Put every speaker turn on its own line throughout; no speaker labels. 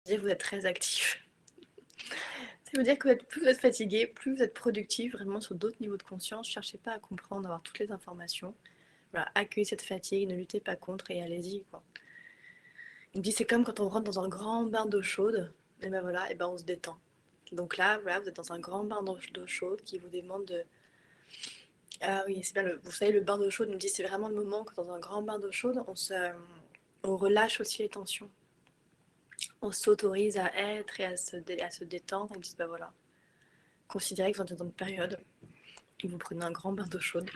dire que vous êtes très actif. Ça veut dire que plus vous êtes fatigué, plus vous êtes productif vraiment sur d'autres niveaux de conscience. Cherchez pas à comprendre, à avoir toutes les informations. Voilà, accueillez cette fatigue, ne luttez pas contre et allez-y, quoi. Il me dit c'est comme quand on rentre dans un grand bain d'eau chaude, et ben voilà, et ben on se détend. Donc là, voilà, vous êtes dans un grand bain d'eau chaude qui vous demande de... Ah oui, c'est bien, vous savez, le bain d'eau chaude, il me dit c'est vraiment le moment que dans un grand bain d'eau chaude, on relâche aussi les tensions. On s'autorise à être et à se détendre. Ils me disent, bah voilà, considérez que vous êtes dans une période où vous prenez un grand bain d'eau chaude.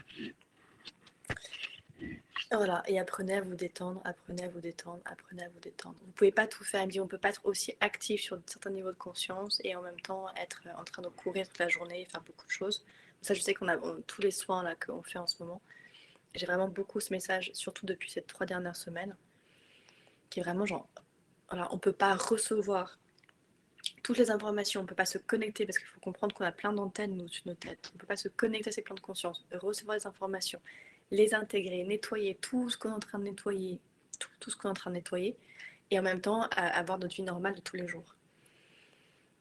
Voilà, et apprenez à vous détendre, apprenez à vous détendre, apprenez à vous détendre. Vous ne pouvez pas tout faire. Elle me dit, on ne peut pas être aussi actif sur certains niveaux de conscience et en même temps être en train de courir toute la journée et faire beaucoup de choses. Ça, je sais qu'on a tous les soins là qu'on fait en ce moment. J'ai vraiment beaucoup ce message, surtout depuis ces 3 dernières semaines, qui est vraiment genre, voilà, on ne peut pas recevoir toutes les informations, on ne peut pas se connecter parce qu'il faut comprendre qu'on a plein d'antennes nous sur nos têtes. On ne peut pas se connecter à ces plans de conscience, recevoir les informations, les intégrer, nettoyer tout ce qu'on est en train de nettoyer, tout ce qu'on est en train de nettoyer, et en même temps avoir notre vie normale de tous les jours.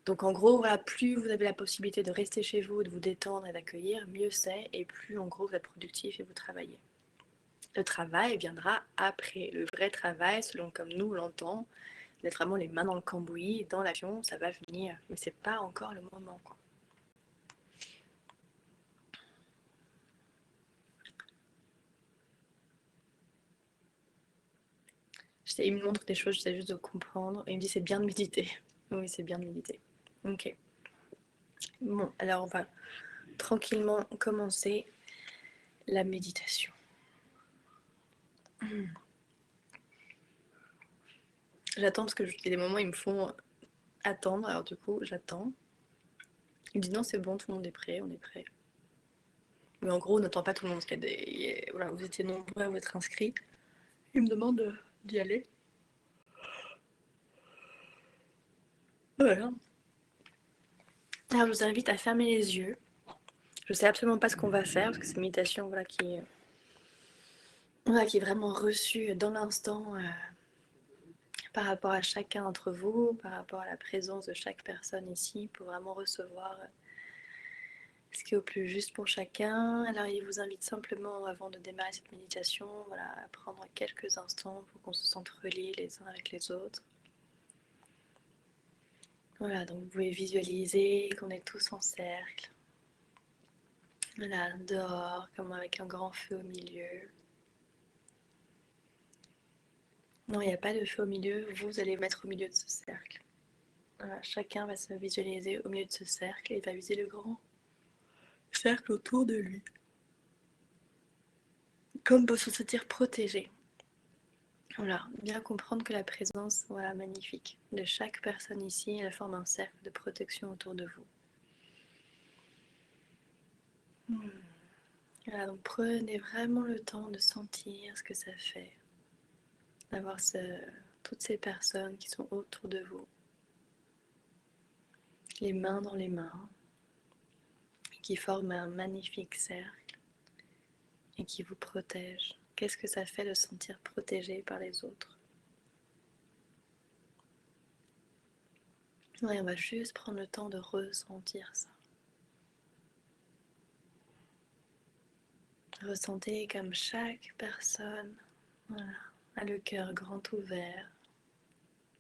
Donc en gros, voilà, plus vous avez la possibilité de rester chez vous, de vous détendre et d'accueillir, mieux c'est, et plus en gros vous êtes productif et vous travaillez. Le travail viendra après. Le vrai travail, selon comme nous l'entend, d'être vraiment les mains dans le cambouis, dans l'avion, ça va venir. Mais c'est pas encore le moment, quoi. Il me montre des choses, j'essaie juste de comprendre. Et il me dit c'est bien de méditer. Oui, c'est bien de méditer. Ok. Bon, alors on va tranquillement commencer la méditation. J'attends parce qu'il y a des moments où ils me font attendre. Alors du coup, j'attends. Il me dit non, c'est bon, tout le monde est prêt, on est prêt. Mais en gros, on n'attend pas tout le monde. Voilà, vous étiez nombreux à vous être inscrits. Il me demande d'y aller. Voilà. Alors je vous invite à fermer les yeux. Je sais absolument pas ce qu'on va faire parce que c'est une méditation voilà, qui est vraiment reçue dans l'instant par rapport à chacun d'entre vous, par rapport à la présence de chaque personne ici, pour vraiment recevoir ce qui est au plus juste pour chacun. Alors il vous invite simplement, avant de démarrer cette méditation, voilà, à prendre quelques instants pour qu'on se sente reliés les uns avec les autres. Voilà, donc vous pouvez visualiser qu'on est tous en cercle. Voilà, dehors, comme avec un grand feu au milieu. Non, il n'y a pas de feu au milieu, vous allez mettre au milieu de ce cercle. Voilà, chacun va se visualiser au milieu de ce cercle et va viser le grand cercle autour de lui. Comme pour se sentir protégé. Voilà, bien comprendre que la présence, voilà, magnifique, de chaque personne ici, elle forme un cercle de protection autour de vous. Voilà, donc prenez vraiment le temps de sentir ce que ça fait, d'avoir toutes ces personnes qui sont autour de vous, les mains dans les mains, qui forment un magnifique cercle et qui vous protègent. Qu'est-ce que ça fait de se sentir protégé par les autres? Ouais, on va juste prendre le temps de ressentir ça. Ressentez comme chaque personne, voilà, a le cœur grand ouvert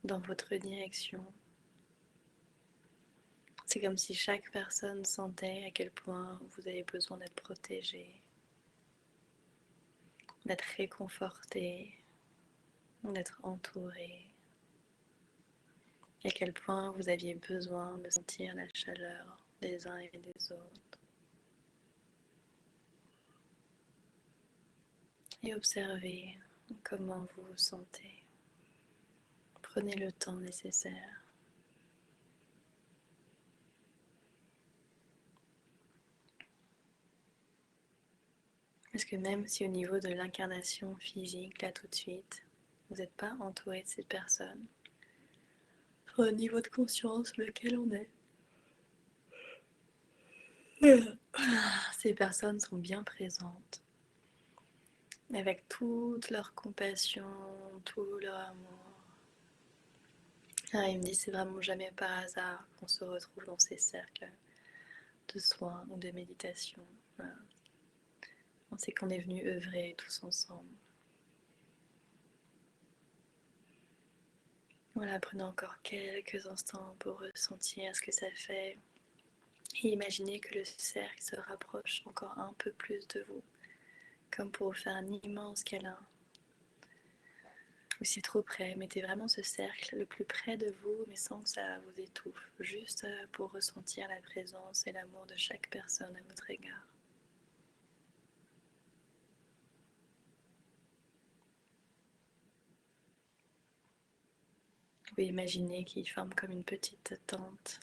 dans votre direction. C'est comme si chaque personne sentait à quel point vous avez besoin d'être protégé, d'être réconforté, d'être entouré. Et à quel point vous aviez besoin de sentir la chaleur des uns et des autres. Et observez comment vous vous sentez. Prenez le temps nécessaire. Parce que même si au niveau de l'incarnation physique, là tout de suite, vous n'êtes pas entouré de ces personnes, au niveau de conscience lequel on est, ces personnes sont bien présentes, avec toute leur compassion, tout leur amour. Ah, il me dit c'est vraiment jamais par hasard qu'on se retrouve dans ces cercles de soins ou de méditation. Voilà. On sait qu'on est venu œuvrer tous ensemble. Voilà, prenez encore quelques instants pour ressentir ce que ça fait et imaginez que le cercle se rapproche encore un peu plus de vous, comme pour vous faire un immense câlin. Ou si trop près, mettez vraiment ce cercle le plus près de vous, mais sans que ça vous étouffe, juste pour ressentir la présence et l'amour de chaque personne à votre égard. Vous pouvez imaginer qu'il forme comme une petite tente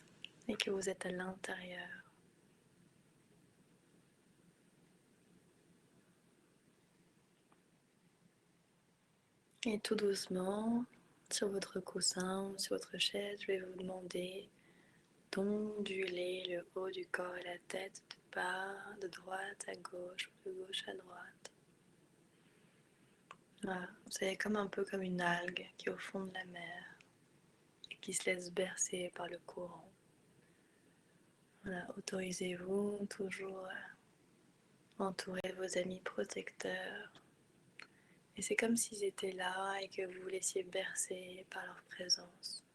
et que vous êtes à l'intérieur. Et tout doucement, sur votre coussin ou sur votre chaise, je vais vous demander d'onduler le haut du corps et la tête de bas, de droite à gauche, de gauche à droite. Voilà. Vous savez, comme un peu comme une algue qui est au fond de la mer et qui se laisse bercer par le courant. Voilà, autorisez-vous toujours à entourer vos amis protecteurs. Et c'est comme s'ils étaient là et que vous vous laissiez bercer par leur présence.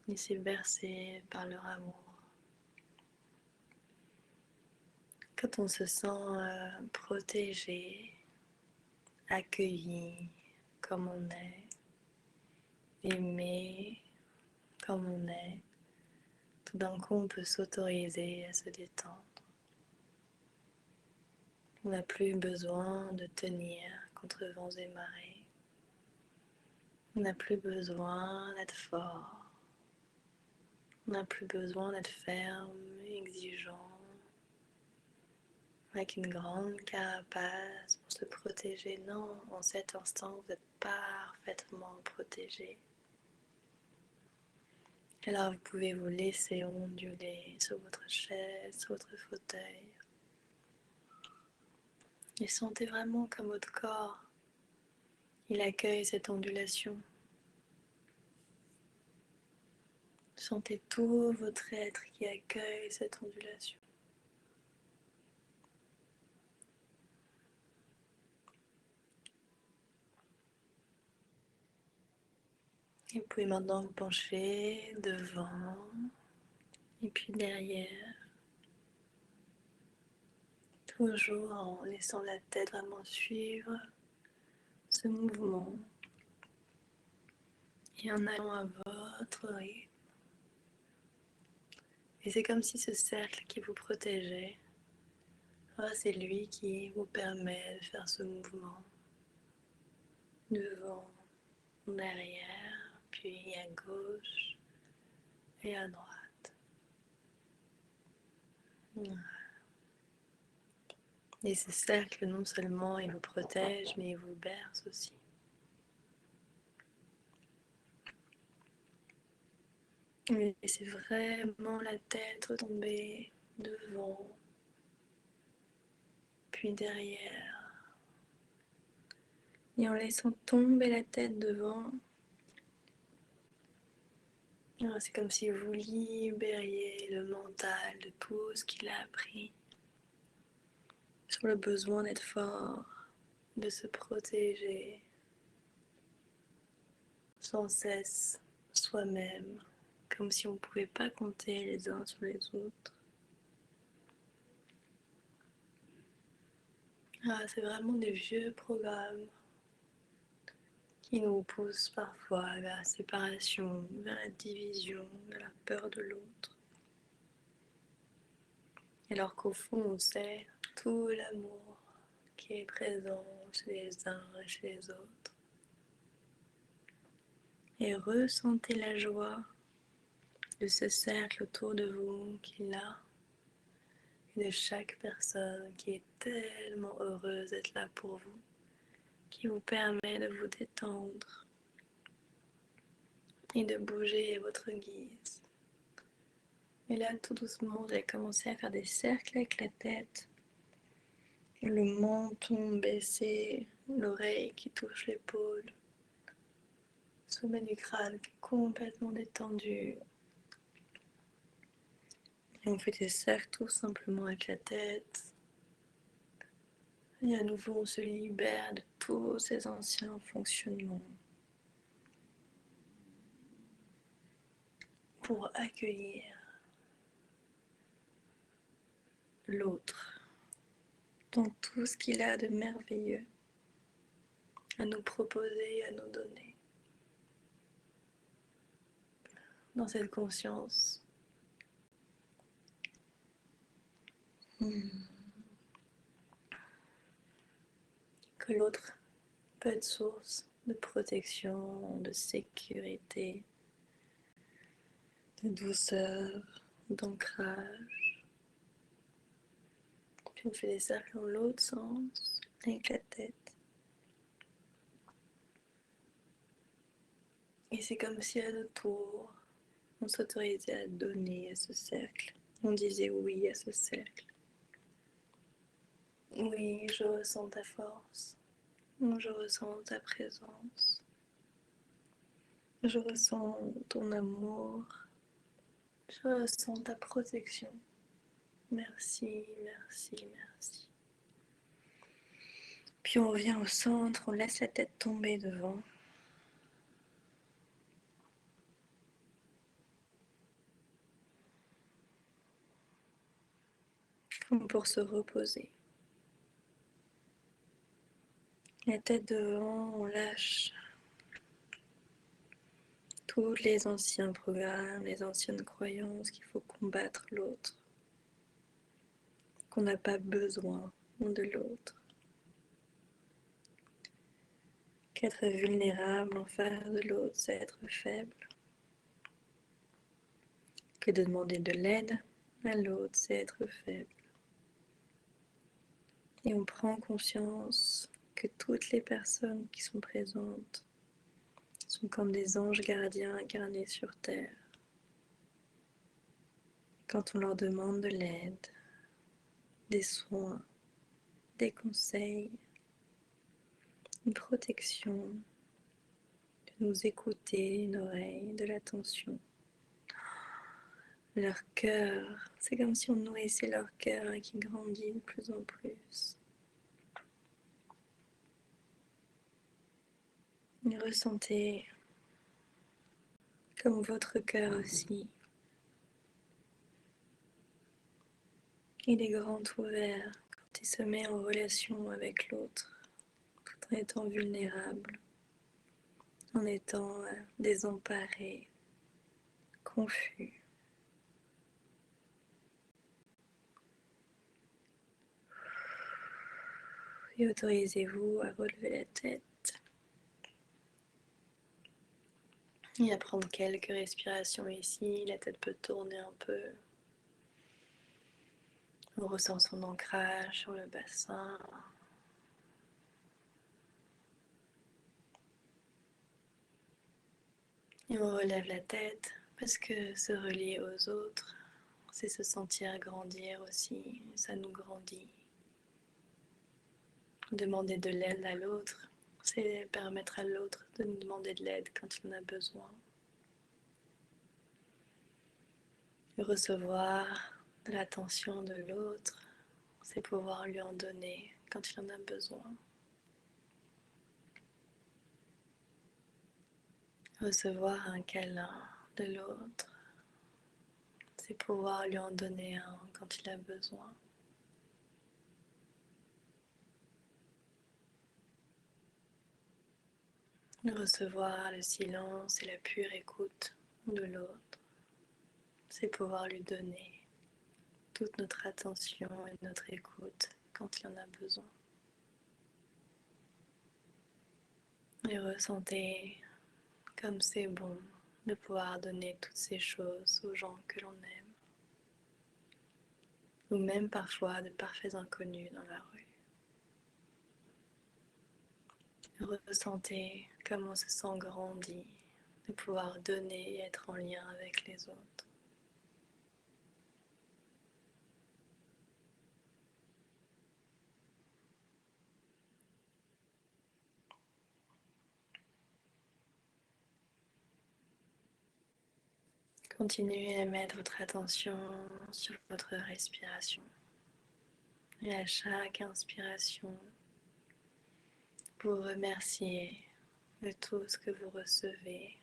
Laissez bercer par leur amour. Quand on se sent protégé, accueilli comme on est, aimé comme on est, tout d'un coup on peut s'autoriser à se détendre. On n'a plus besoin de tenir contre vents et marées. On n'a plus besoin d'être fort. On n'a plus besoin d'être ferme, exigeant, avec une grande carapace pour se protéger. Non, en cet instant, vous êtes parfaitement protégé. Alors vous pouvez vous laisser onduler sur votre chaise, sur votre fauteuil. Et sentez vraiment comme votre corps, il accueille cette ondulation. Sentez tout votre être qui accueille cette ondulation. Et vous pouvez maintenant vous pencher devant et puis derrière. Toujours en laissant la tête vraiment suivre ce mouvement et en allant à votre rythme. Et c'est comme si ce cercle qui vous protégeait, c'est lui qui vous permet de faire ce mouvement devant, derrière, puis à gauche et à droite. Et ce cercle, non seulement il vous protège, mais il vous berce aussi. Laissez vraiment la tête retomber devant, puis derrière. Et en laissant tomber la tête devant, c'est comme si vous libériez le mental de tout ce qu'il a appris sur le besoin d'être fort, de se protéger sans cesse soi-même, comme si on ne pouvait pas compter les uns sur les autres. C'est vraiment des vieux programmes qui nous poussent parfois vers la séparation, vers la division, vers la peur de l'autre. Alors qu'au fond, on sait tout l'amour qui est présent chez les uns et chez les autres. Et ressentez la joie de ce cercle autour de vous qui est là, et de chaque personne qui est tellement heureuse d'être là pour vous, qui vous permet de vous détendre et de bouger à votre guise. Et là, tout doucement, vous allez commencer à faire des cercles avec la tête, le menton baissé, l'oreille qui touche l'épaule, sommet du crâne qui est complètement détendu. Et on fait des cercles tout simplement avec la tête. Et à nouveau, on se libère de tous ces anciens fonctionnements pour accueillir l'autre dans tout ce qu'il a de merveilleux à nous proposer, à nous donner. Dans cette conscience que l'autre peut être source de protection, de sécurité, de douceur, d'ancrage. Puis on fait des cercles dans l'autre sens avec la tête. Et c'est comme si à notre tour, on s'autorisait à donner à ce cercle. On disait oui à ce cercle. Oui, je ressens ta force. Je ressens ta présence. Je ressens ton amour. Je ressens ta protection. Merci, merci, merci. Puis on revient au centre, on laisse la tête tomber devant. Comme pour se reposer. La tête devant, on lâche tous les anciens programmes, les anciennes croyances qu'il faut combattre l'autre, qu'on n'a pas besoin de l'autre, qu'être vulnérable en face de l'autre, c'est être faible, que de demander de l'aide à l'autre, c'est être faible. Et on prend conscience que toutes les personnes qui sont présentes sont comme des anges gardiens incarnés sur Terre. Quand on leur demande de l'aide, des soins, des conseils, une protection, de nous écouter, une oreille, de l'attention. Leur cœur, c'est comme si on nourrissait leur cœur qui grandit de plus en plus. Et ressentez comme votre cœur aussi, il est grand ouvert quand il se met en relation avec l'autre, tout en étant vulnérable, en étant désemparé, confus. Et autorisez-vous à relever la tête et à prendre quelques respirations ici. La tête peut tourner un peu. On ressent son ancrage sur le bassin. Et on relève la tête parce que se relier aux autres, c'est se sentir grandir aussi. Ça nous grandit. Demander de l'aide à l'autre, c'est permettre à l'autre de nous demander de l'aide quand il en a besoin. Recevoir de l'attention de l'autre, c'est pouvoir lui en donner quand il en a besoin. Recevoir un câlin de l'autre, c'est pouvoir lui en donner un quand il a besoin. Recevoir le silence et la pure écoute de l'autre, c'est pouvoir lui donner toute notre attention et notre écoute quand il en a besoin. Et ressentez comme c'est bon de pouvoir donner toutes ces choses aux gens que l'on aime, ou même parfois de parfaits inconnus dans la rue. Ressentez comment on se sent grandi de pouvoir donner et être en lien avec les autres. Continuez à mettre votre attention sur votre respiration. Et à chaque inspiration, vous remerciez de tout ce que vous recevez,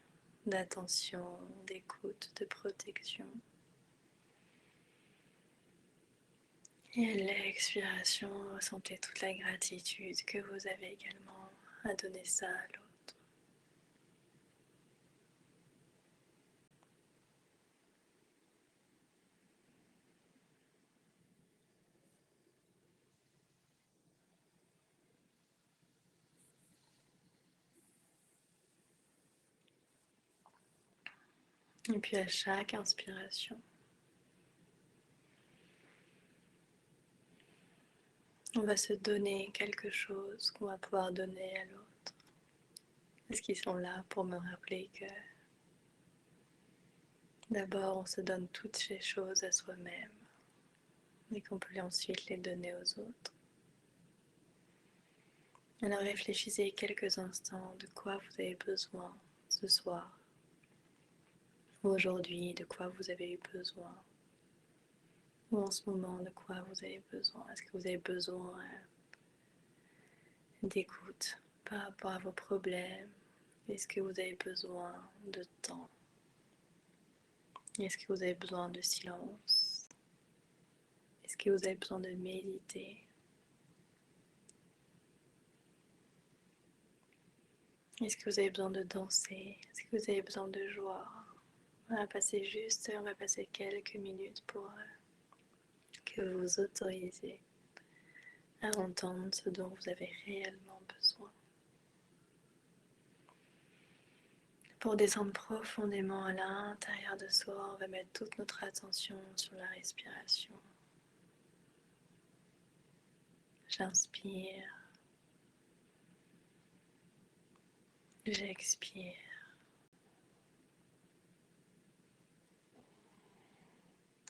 d'attention, d'écoute, de protection. Et à l'expiration, ressentez toute la gratitude que vous avez également à donner ça à l'autre. Et puis à chaque inspiration, on va se donner quelque chose qu'on va pouvoir donner à l'autre. Parce qu'ils sont là pour me rappeler que d'abord on se donne toutes ces choses à soi-même et qu'on peut ensuite les donner aux autres. Alors réfléchissez quelques instants de quoi vous avez besoin ce soir ou aujourd'hui, de quoi vous avez eu besoin ou en ce moment, de quoi vous avez besoin. Est-ce que vous avez besoin d'écoute par rapport à vos problèmes? Est-ce que vous avez besoin de temps? Est-ce que vous avez besoin de silence? Est-ce que vous avez besoin de méditer? Est-ce que vous avez besoin de danser? Est-ce que vous avez besoin de joie? On va passer quelques minutes pour que vous autorisez à entendre ce dont vous avez réellement besoin. Pour descendre profondément à l'intérieur de soi, on va mettre toute notre attention sur la respiration. J'inspire, j'expire.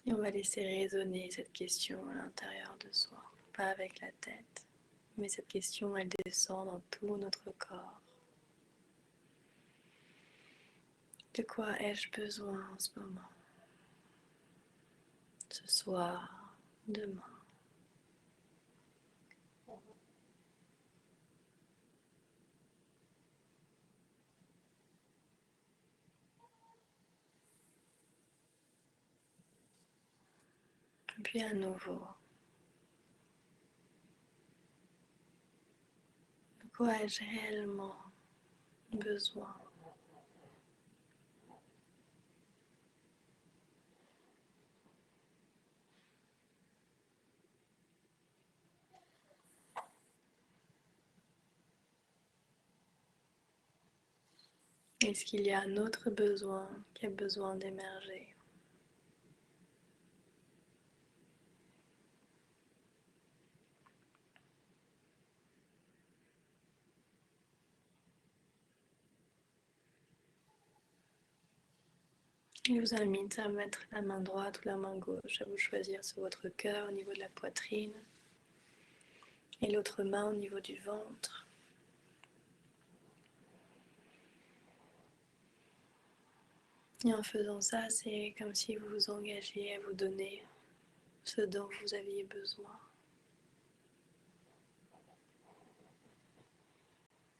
Et on va laisser résonner cette question à l'intérieur de soi, pas avec la tête, mais cette question, elle descend dans tout notre corps. De quoi ai-je besoin en ce moment? Ce soir, demain. Et puis à nouveau, de quoi ai-je réellement besoin? Est-ce qu'il y a un autre besoin qui a besoin d'émerger? Je vous invite à mettre la main droite ou la main gauche, à vous choisir sur votre cœur au niveau de la poitrine et l'autre main au niveau du ventre. Et en faisant ça, c'est comme si vous vous engagiez à vous donner ce dont vous aviez besoin.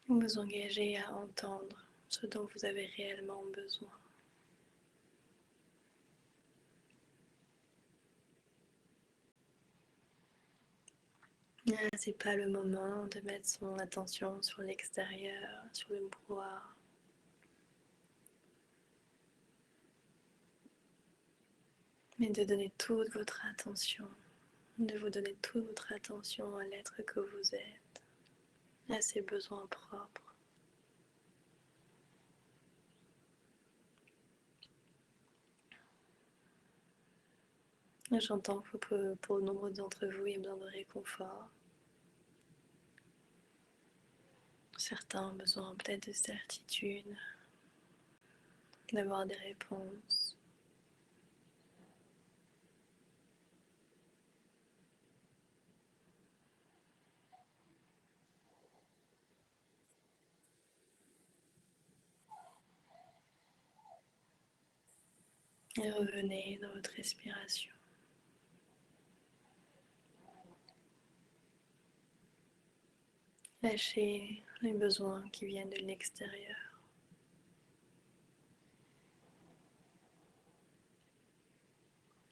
Vous vous engagez à entendre ce dont vous avez réellement besoin. C'est pas le moment de mettre son attention sur l'extérieur, sur le brouhaha. Mais de donner toute votre attention, de vous donner toute votre attention à l'être que vous êtes, à ses besoins propres. J'entends que pour nombre d'entre vous, il y a besoin de réconfort. Certains ont besoin peut-être de certitude, d'avoir des réponses. Et revenez dans votre respiration. Lâchez les besoins qui viennent de l'extérieur.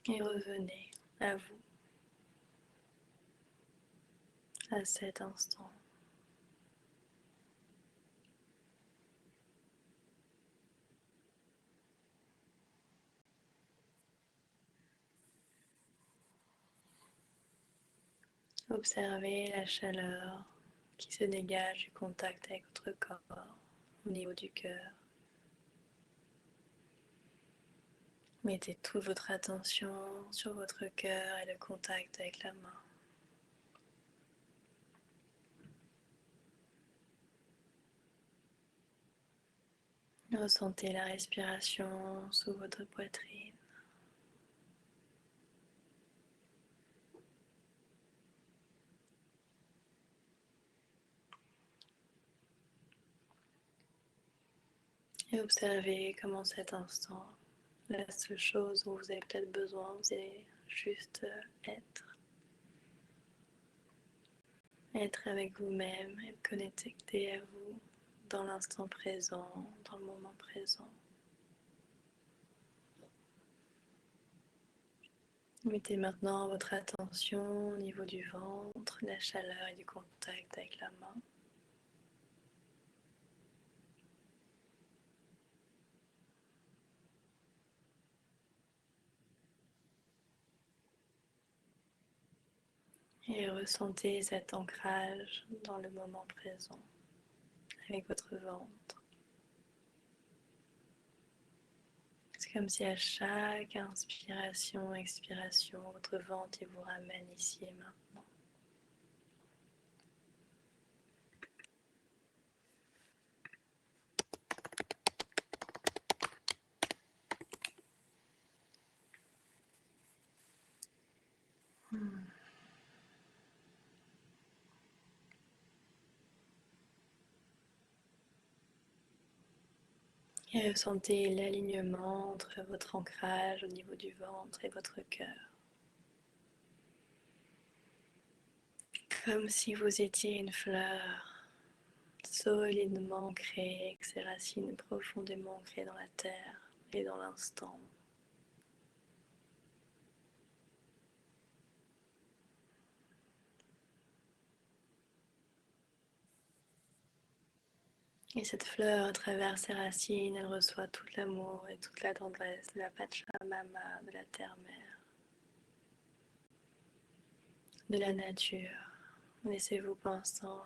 Et revenez à vous, à cet instant. Observez la chaleur qui se dégage du contact avec votre corps au niveau du cœur. Mettez toute votre attention sur votre cœur et le contact avec la main. Ressentez la respiration sous votre poitrine. Et observez comment cet instant, la seule chose dont vous avez peut-être besoin, c'est juste être. Être avec vous-même, être connecté à vous dans l'instant présent, dans le moment présent. Mettez maintenant votre attention au niveau du ventre, de la chaleur et du contact avec la main. Et ressentez cet ancrage dans le moment présent avec votre ventre. C'est comme si à chaque inspiration, expiration, votre ventre vous ramène ici et maintenant. Et ressentez l'alignement entre votre ancrage au niveau du ventre et votre cœur. Comme si vous étiez une fleur solidement ancrée, avec ses racines profondément ancrées dans la terre et dans l'instant. Et cette fleur, à travers ses racines, elle reçoit tout l'amour et toute la tendresse de la Pachamama, de la terre-mère, de la nature. Laissez-vous pensant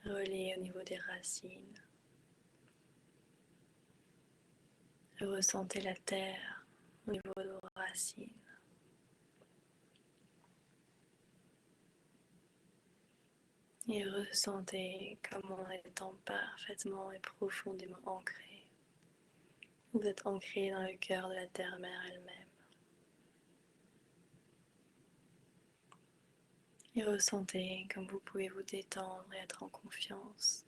relier au niveau des racines. Ressentez la terre au niveau de vos racines. Et ressentez comment en étant parfaitement et profondément ancré, vous êtes ancré dans le cœur de la terre-mère elle-même. Et ressentez comme vous pouvez vous détendre et être en confiance.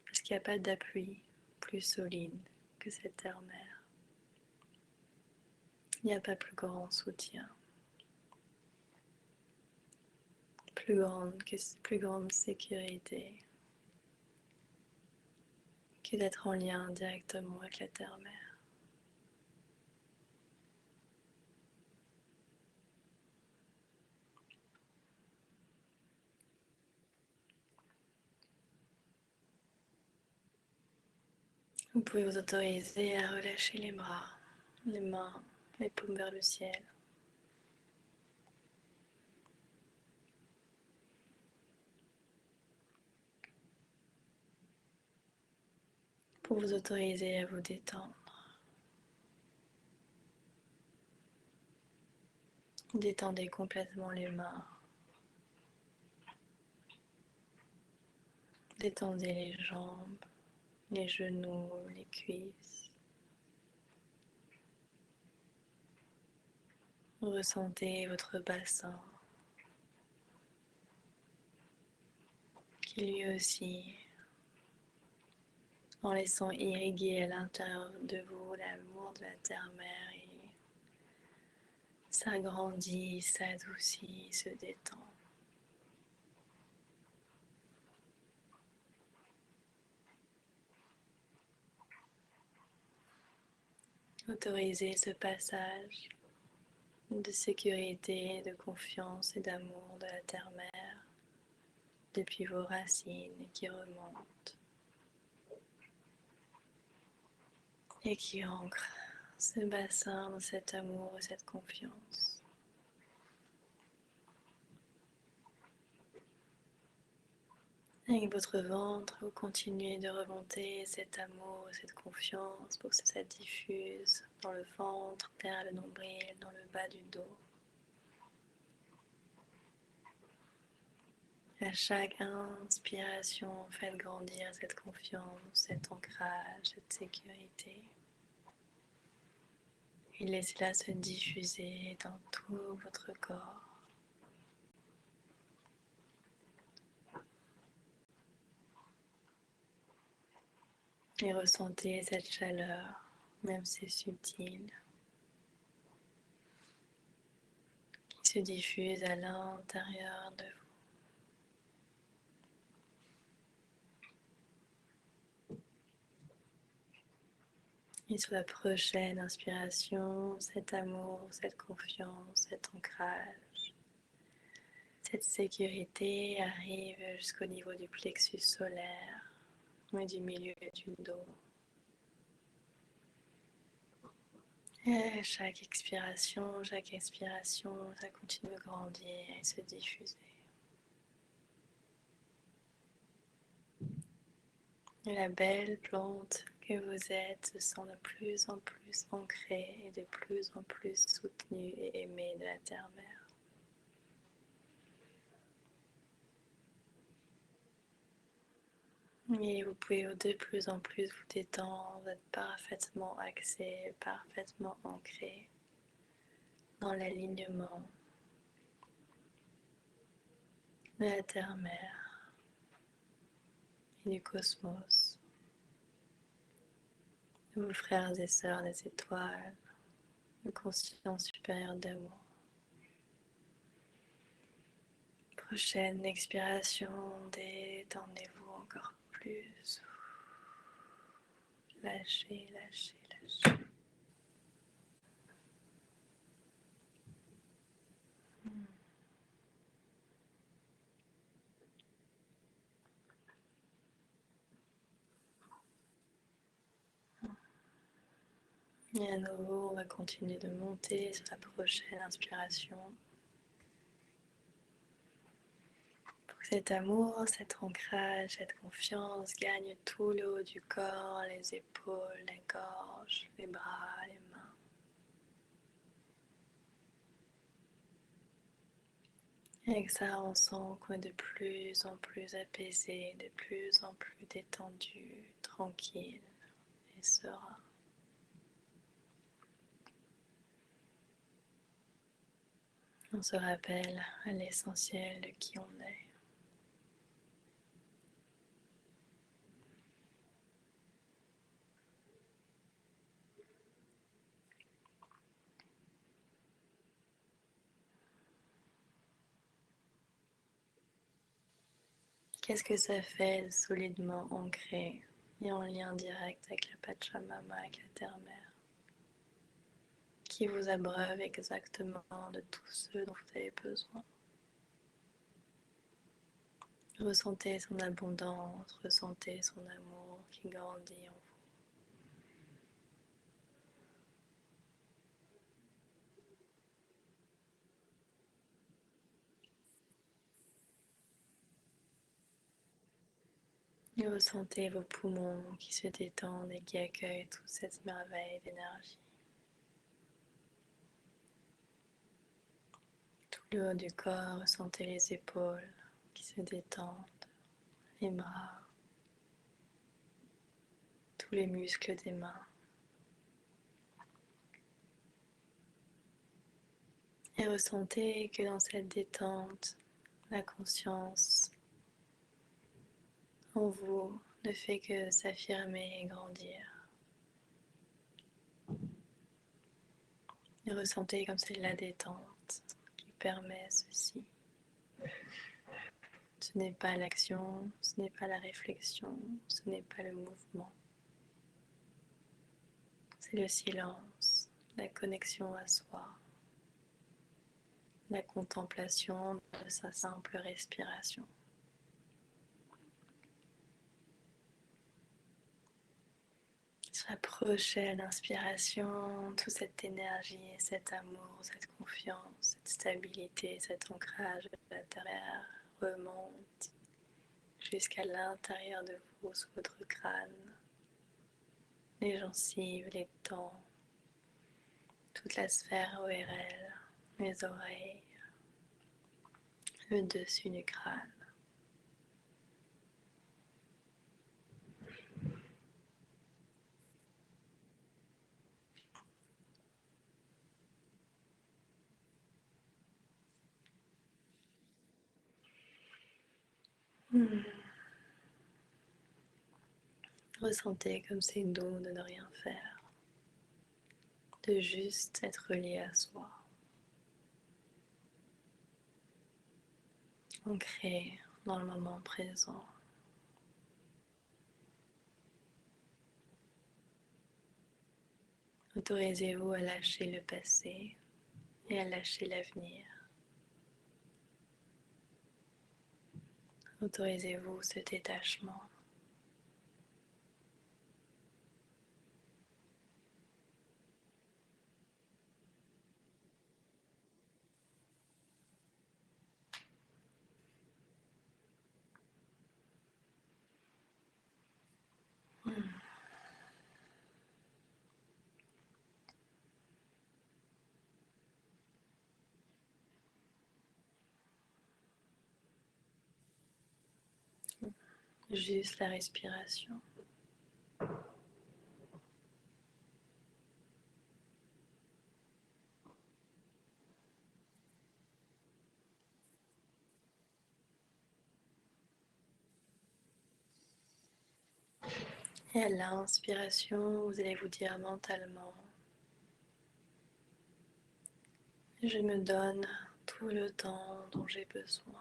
Parce qu'il n'y a pas d'appui plus solide que cette terre-mère. Il n'y a pas plus grand soutien, plus grande sécurité que d'être en lien directement avec la terre-mère. Vous pouvez vous autoriser à relâcher les bras, les mains, les paumes vers le ciel. Pour vous autoriser à vous détendre. Détendez complètement les mains. Détendez les jambes, les genoux, les cuisses. Ressentez votre bassin qui lui aussi, en laissant irriguer à l'intérieur de vous l'amour de la terre-mère et s'agrandit, s'adoucit, se détend. Autorisez ce passage de sécurité, de confiance et d'amour de la terre-mère depuis vos racines qui remontent et qui ancrent ce bassin dans cet amour et cette confiance. Avec votre ventre, vous continuez de remonter cet amour et cette confiance pour que ça diffuse dans le ventre, derrière le nombril, dans le bas du dos. À chaque inspiration, faites grandir cette confiance, cet ancrage, cette sécurité. Et laissez-la se diffuser dans tout votre corps. Et ressentez cette chaleur, même si c'est subtil, qui se diffuse à l'intérieur de vous. Et sur la prochaine inspiration, cet amour, cette confiance, cet ancrage, cette sécurité arrive jusqu'au niveau du plexus solaire et du milieu du dos. Et chaque expiration, ça continue de grandir et se diffuser. Et la belle plante que vous êtes se sent de plus en plus ancrée et de plus en plus soutenue et aimée de la terre-mère. Et vous pouvez de plus en plus vous détendre, être parfaitement axé, parfaitement ancré dans l'alignement de la terre-mère et du cosmos, de vos frères et sœurs des étoiles, de conscience supérieure d'amour. Prochaine expiration, détendez-vous encore plus. Lâchez, lâchez, lâchez. Et à nouveau, on va continuer de monter sur la prochaine inspiration. Pour que cet amour, cet ancrage, cette confiance gagne tout le haut du corps, les épaules, la gorge, les bras, les mains. Et avec ça, on sent qu'on est de plus en plus apaisé, de plus en plus détendu, tranquille et serein. On se rappelle à l'essentiel de qui on est. Qu'est-ce que ça fait de solidement ancré et en lien direct avec la Pachamama, avec la terre-mère, qui vous abreuve exactement de tout ce dont vous avez besoin. Ressentez son abondance, ressentez son amour qui grandit en vous. Et ressentez vos poumons qui se détendent et qui accueillent toute cette merveille d'énergie. Tout le haut du corps, ressentez les épaules qui se détendent, les bras, tous les muscles des mains. Et ressentez que dans cette détente, la conscience en vous ne fait que s'affirmer et grandir. Et ressentez comme c'est la détente qui permet ceci. Ce n'est pas l'action, ce n'est pas la réflexion, ce n'est pas le mouvement. C'est le silence, la connexion à soi, la contemplation de sa simple respiration. Sur la prochaine inspiration, toute cette énergie, cet amour, cette confiance, cette stabilité, cet ancrage à l'intérieur remonte jusqu'à l'intérieur de vous, sous votre crâne, les gencives, les dents, toute la sphère ORL, les oreilles, le dessus du crâne. Ressentez comme c'est doux de ne rien faire, de juste être relié à soi, ancré dans le moment présent. Autorisez-vous à lâcher le passé et à lâcher l'avenir. Autorisez-vous ce détachement. Juste la respiration. Et à l'inspiration, vous allez vous dire mentalement, je me donne tout le temps dont j'ai besoin.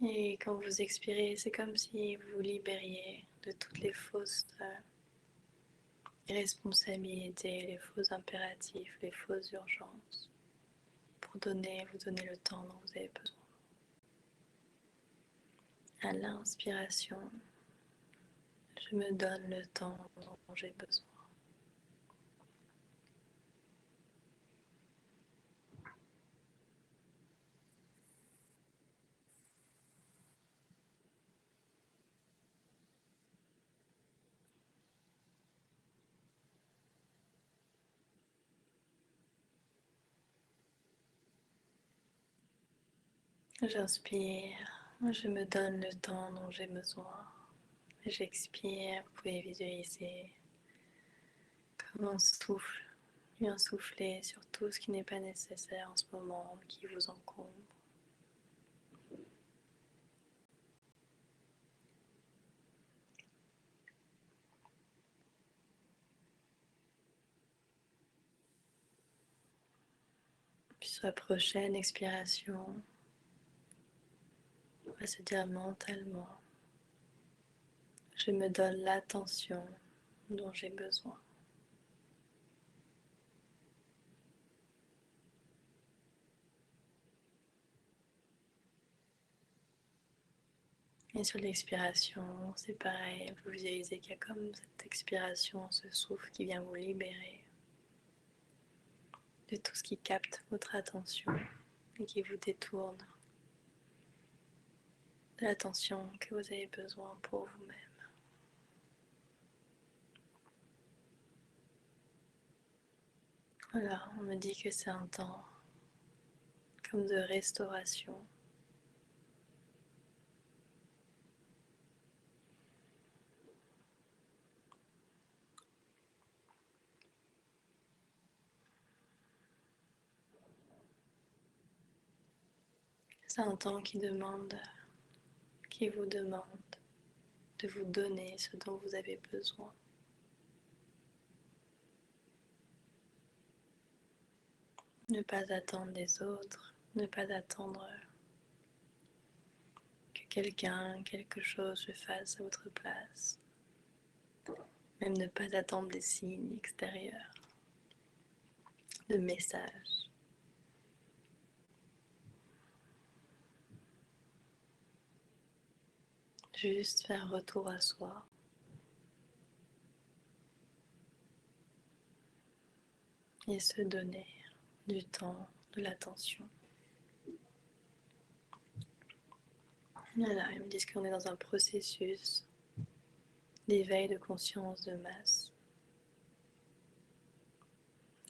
Et quand vous expirez, c'est comme si vous vous libériez de toutes les fausses responsabilités, les faux impératifs, les fausses urgences, pour vous donner le temps dont vous avez besoin. À l'inspiration, je me donne le temps dont j'ai besoin. J'inspire, je me donne le temps dont j'ai besoin. J'expire, vous pouvez visualiser comme un souffle, un souffler sur tout ce qui n'est pas nécessaire en ce moment, qui vous encombre. Puis sur la prochaine expiration, on va se dire mentalement, je me donne l'attention dont j'ai besoin. Et sur l'expiration, c'est pareil, vous visualisez qu'il y a comme cette expiration, ce souffle qui vient vous libérer de tout ce qui capte votre attention et qui vous détourne de l'attention que vous avez besoin pour vous-même. Voilà, on me dit que c'est un temps comme de restauration. C'est un temps qui vous demande de vous donner ce dont vous avez besoin. Ne pas attendre des autres, ne pas attendre que quelqu'un, quelque chose le fasse à votre place. Même ne pas attendre des signes extérieurs, de messages. Juste faire retour à soi. Et se donner du temps, de l'attention. Voilà, ils me disent qu'on est dans un processus d'éveil de conscience de masse.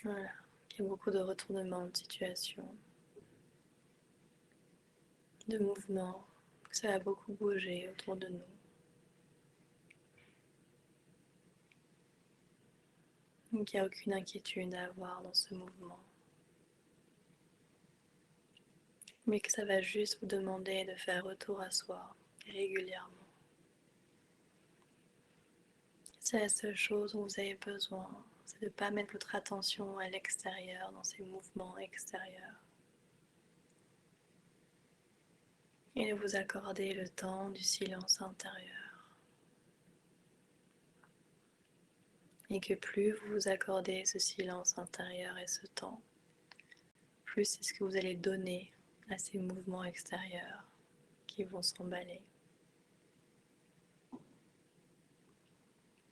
Voilà, il y a beaucoup de retournements de situation, de mouvements, ça va beaucoup bouger autour de nous. Donc il n'y a aucune inquiétude à avoir dans ce mouvement. Mais que ça va juste vous demander de faire retour à soi régulièrement. C'est la seule chose dont vous avez besoin, c'est de ne pas mettre votre attention à l'extérieur, dans ces mouvements extérieurs. Et de vous accorder le temps du silence intérieur. Et que plus vous vous accordez ce silence intérieur et ce temps, plus c'est ce que vous allez donner à ces mouvements extérieurs qui vont s'emballer.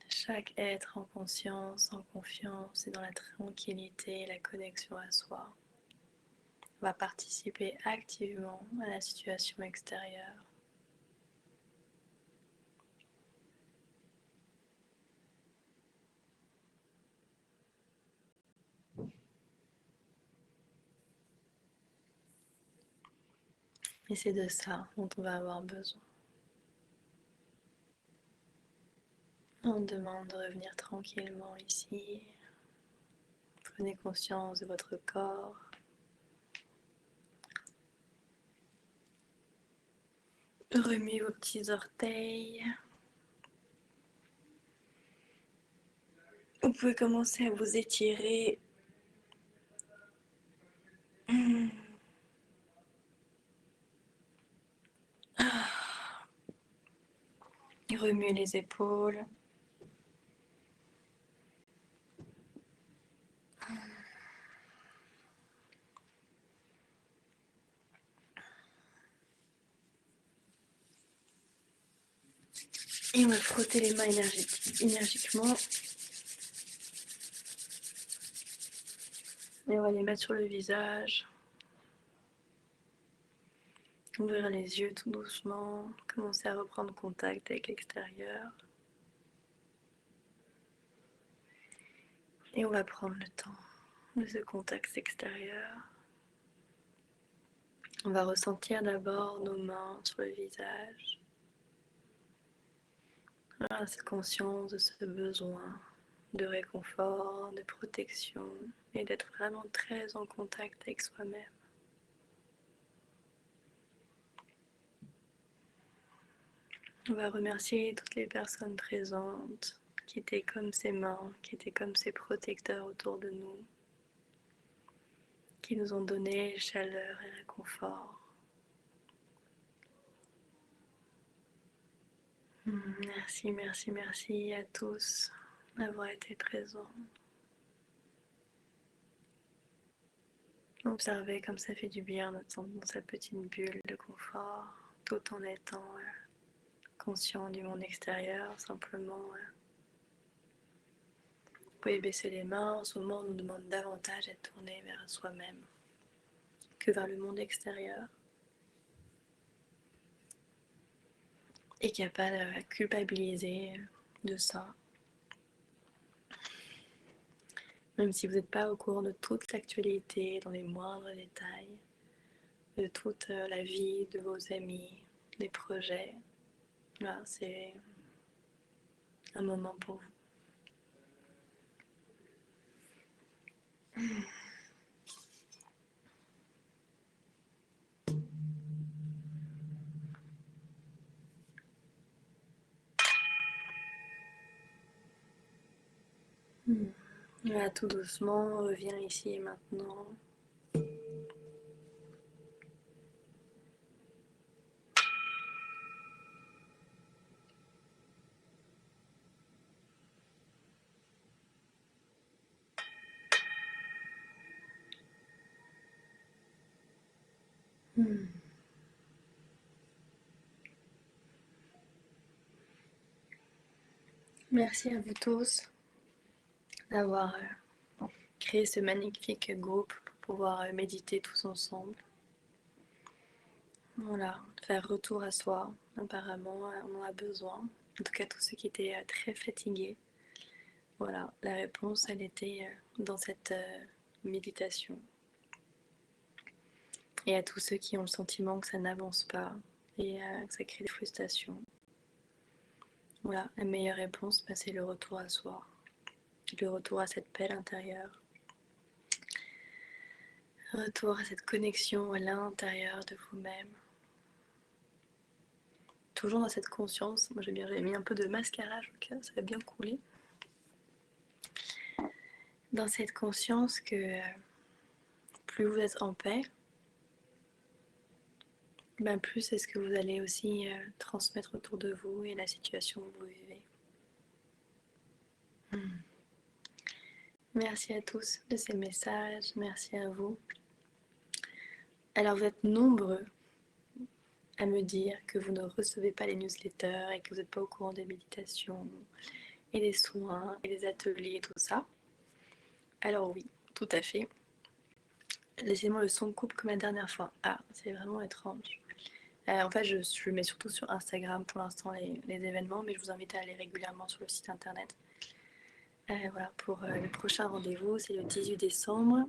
Chaque être en conscience, en confiance et dans la tranquillité et la connexion à soi va participer activement à la situation extérieure. Et c'est de ça dont on va avoir besoin. On demande de revenir tranquillement ici. Prenez conscience de votre corps. Remuez vos petits orteils. Vous pouvez commencer à vous étirer. Remuez les épaules. Et on va frotter les mains énergiquement. Et on va les mettre sur le visage. Ouvrir les yeux tout doucement. Commencer à reprendre contact avec l'extérieur. Et on va prendre le temps de ce contact extérieur. On va ressentir d'abord nos mains sur le visage. Voilà, cette conscience de ce besoin de réconfort, de protection et d'être vraiment très en contact avec soi-même. On va remercier toutes les personnes présentes qui étaient comme ces mains, qui étaient comme ces protecteurs autour de nous, qui nous ont donné chaleur et réconfort. Merci, merci, merci à tous d'avoir été présents. Observez comme ça fait du bien d'être dans sa petite bulle de confort, tout en étant conscient du monde extérieur. Simplement, vous pouvez baisser les mains. En ce moment, on nous demande davantage d'être tourné vers soi-même que vers le monde extérieur. Et qu'il n'y a pas à culpabiliser de ça. Même si vous n'êtes pas au courant de toute l'actualité, dans les moindres détails, de toute la vie de vos amis, des projets, là, c'est un moment pour vous. Là, tout doucement, on revient ici et maintenant. Merci à vous tous d'avoir créé ce magnifique groupe pour pouvoir méditer tous ensemble. Voilà, faire retour à soi. Apparemment, on en a besoin. En tout cas, tous ceux qui étaient très fatigués. Voilà, la réponse, elle était dans cette méditation. Et à tous ceux qui ont le sentiment que ça n'avance pas et que ça crée des frustrations. Voilà, la meilleure réponse, c'est le retour à soi. Le retour à cette paix intérieure. Retour à cette connexion à l'intérieur de vous-même. Toujours dans cette conscience. Moi j'avais mis un peu de mascara, donc ça va bien couler. Dans cette conscience que plus vous êtes en paix, plus est-ce que vous allez aussi transmettre autour de vous et la situation où vous vivez. Merci à tous de ces messages, merci à vous. Alors vous êtes nombreux à me dire que vous ne recevez pas les newsletters et que vous n'êtes pas au courant des méditations et des soins et des ateliers et tout ça. Alors oui, tout à fait. Laissez-moi le son de coupe comme la dernière fois. Ah, c'est vraiment étrange. En fait, je mets surtout sur Instagram pour l'instant les événements, mais je vous invite à aller régulièrement sur le site internet. Voilà, pour le prochain rendez-vous, c'est le 18 décembre.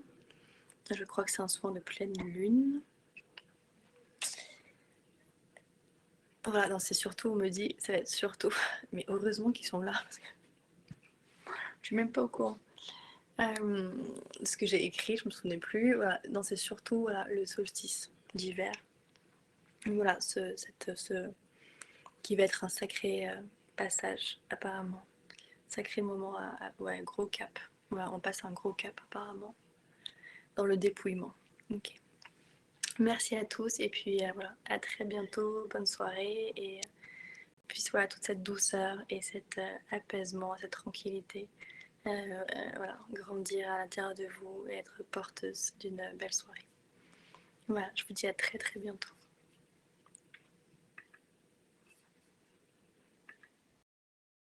Je crois que c'est un soin de pleine lune. Voilà, non, c'est surtout, on me dit, ça va être surtout, mais heureusement qu'ils sont là, parce que je suis même pas au courant. Ce que j'ai écrit, je me souvenais plus. Voilà, non, c'est surtout voilà, le solstice d'hiver. Voilà, ce qui va être un sacré passage, apparemment. Sacré moment ouais, gros cap. Voilà, on passe un gros cap, apparemment, dans le dépouillement. Ok. Merci à tous, et puis voilà, à très bientôt. Bonne soirée, et puis voilà, toute cette douceur et cet apaisement, cette tranquillité. Voilà, grandir à l'intérieur de vous et être porteuse d'une belle soirée. Voilà, je vous dis à très très bientôt.